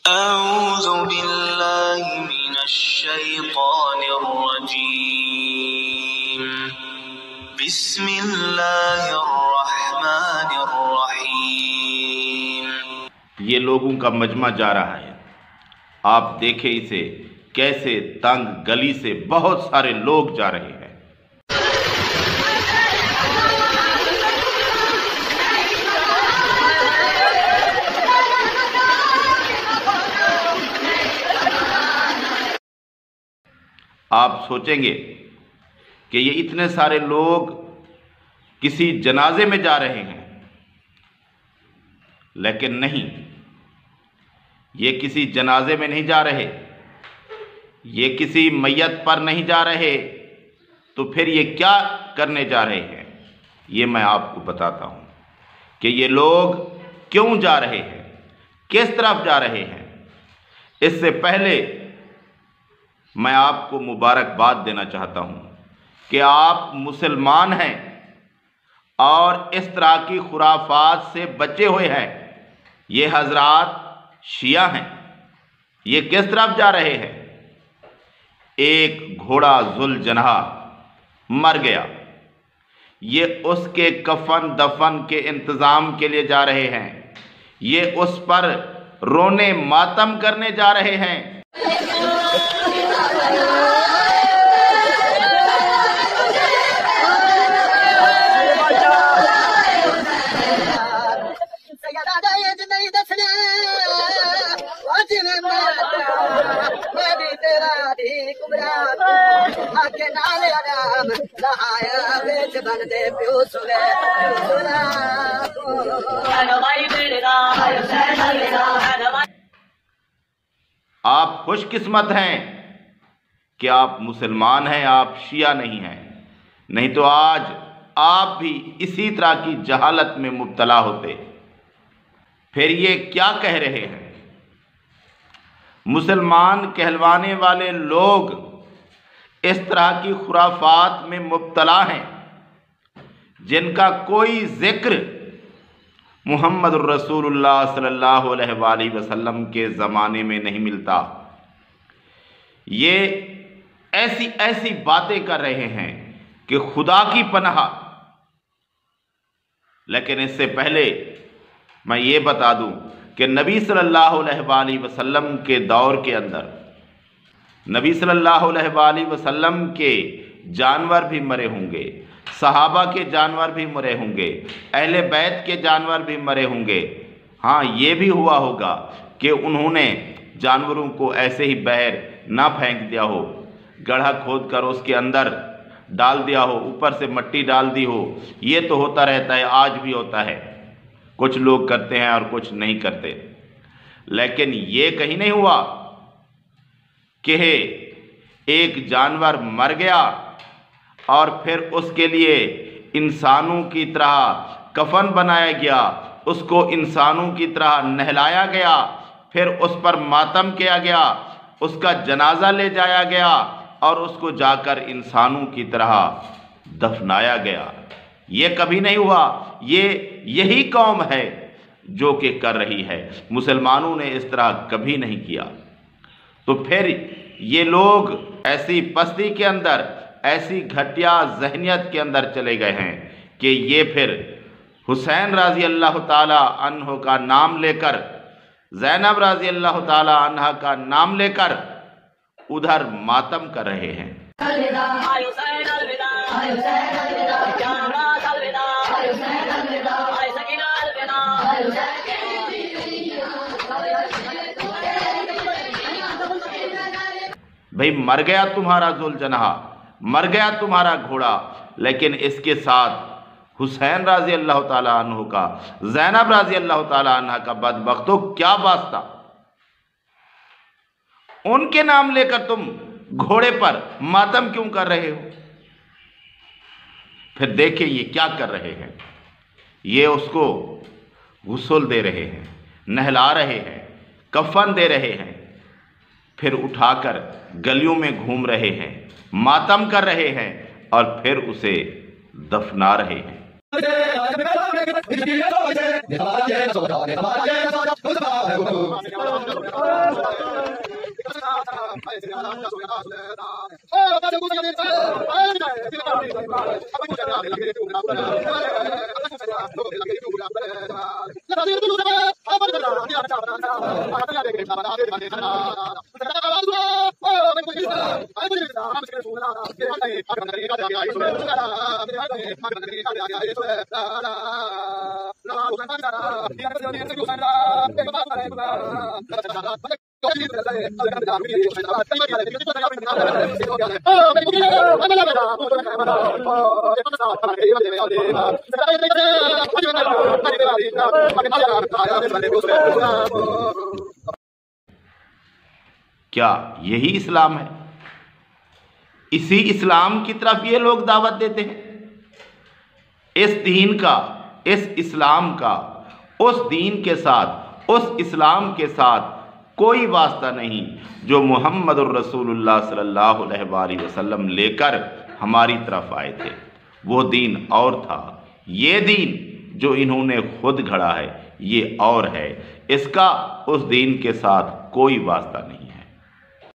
अऊज़ु बिल्लाहि मिनश्शैतानिर्रजीम। बिस्मिल्लाहिर्रहमानिर्रहीम। ये लोगों का मजमा जा रहा है। आप देखें इसे, कैसे तंग गली से बहुत सारे लोग जा रहे हैं। आप सोचेंगे कि ये इतने सारे लोग किसी जनाजे में जा रहे हैं, लेकिन नहीं, ये किसी जनाजे में नहीं जा रहे, ये किसी मैयत पर नहीं जा रहे। तो फिर ये क्या करने जा रहे हैं, ये मैं आपको बताता हूँ कि ये लोग क्यों जा रहे हैं, किस तरफ जा रहे हैं। इससे पहले मैं आपको मुबारकबाद देना चाहता हूँ कि आप मुसलमान हैं और इस तरह की खुराफात से बचे हुए हैं। ये हजरात शिया हैं। ये किस तरफ जा रहे हैं? एक घोड़ा जुलजनाह मर गया, ये उसके कफन दफन के इंतज़ाम के लिए जा रहे हैं। ये उस पर रोने मातम करने जा रहे हैं। आप खुशकिस्मत हैं कि आप मुसलमान हैं, आप शिया नहीं हैं, नहीं तो आज आप भी इसी तरह की जहालत में मुब्तला होते। फिर ये क्या कह रहे हैं? मुसलमान कहलवाने वाले लोग इस तरह की खुराफात में मुब्तला हैं जिनका कोई जिक्र मुहम्मद रसूलुल्लाह सल्लल्लाहु अलैहि वसल्लम के ज़माने में नहीं मिलता। ये ऐसी ऐसी बातें कर रहे हैं कि खुदा की पनाह। लेकिन इससे पहले मैं ये बता दूं कि नबी सल्लल्लाहु अलैहि वसल्लम के दौर के अंदर नबी सल्लल्लाहु अलैहि वसल्लम के जानवर भी मरे होंगे, सहाबा के जानवर भी मरे होंगे, अहले बैत के जानवर भी मरे होंगे। हाँ, ये भी हुआ होगा कि उन्होंने जानवरों को ऐसे ही बहर ना फेंक दिया हो, गड्ढा खोद कर उसके अंदर डाल दिया हो, ऊपर से मिट्टी डाल दी हो। ये तो होता रहता है, आज भी होता है। कुछ लोग करते हैं और कुछ नहीं करते। लेकिन ये कहीं नहीं हुआ कि एक जानवर मर गया और फिर उसके लिए इंसानों की तरह कफन बनाया गया, उसको इंसानों की तरह नहलाया गया, फिर उस पर मातम किया गया, उसका जनाजा ले जाया गया और उसको जाकर इंसानों की तरह दफनाया गया। ये कभी नहीं हुआ। ये यही कौम है जो कि कर रही है। मुसलमानों ने इस तरह कभी नहीं किया। तो फिर ये लोग ऐसी पस्ती के अंदर, ऐसी घटिया जहनियत के अंदर चले गए हैं कि ये फिर हुसैन रज़ी अल्लाह ताला अन्हो का नाम लेकर, ज़ैनब रज़ी अल्लाह ताला अन्हा का नाम लेकर उधर मातम कर रहे हैं। भाई, मर गया तुम्हारा जुलजनाह, मर गया तुम्हारा घोड़ा, लेकिन इसके साथ हुसैन रज़ी अल्लाह ताला अन्हु का, ज़ैनब रज़ी अल्लाह ताला अन्हा का बदबख्तों क्या वास्ता? उनके नाम लेकर तुम घोड़े पर मातम क्यों कर रहे हो? फिर देखिए ये क्या कर रहे हैं। ये उसको गुस्ल दे रहे हैं, नहला रहे हैं, कफन दे रहे हैं, फिर उठाकर गलियों में घूम रहे हैं, मातम कर रहे हैं और फिर उसे दफना रहे हैं। क्या यही इस्लाम है? इसी इस्लाम की तरफ ये लोग दावत देते हैं? इस दीन का, इस इस्लाम का उस दीन के साथ, उस इस्लाम के साथ कोई वास्ता नहीं जो मुहम्मदुर रसूलुल्लाह सल्लल्लाहु अलैहि वसल्लम लेकर हमारी तरफ आए थे। वो दीन और था। ये दीन जो इन्होंने खुद गढ़ा है ये और है। इसका उस दीन के साथ कोई वास्ता नहीं है।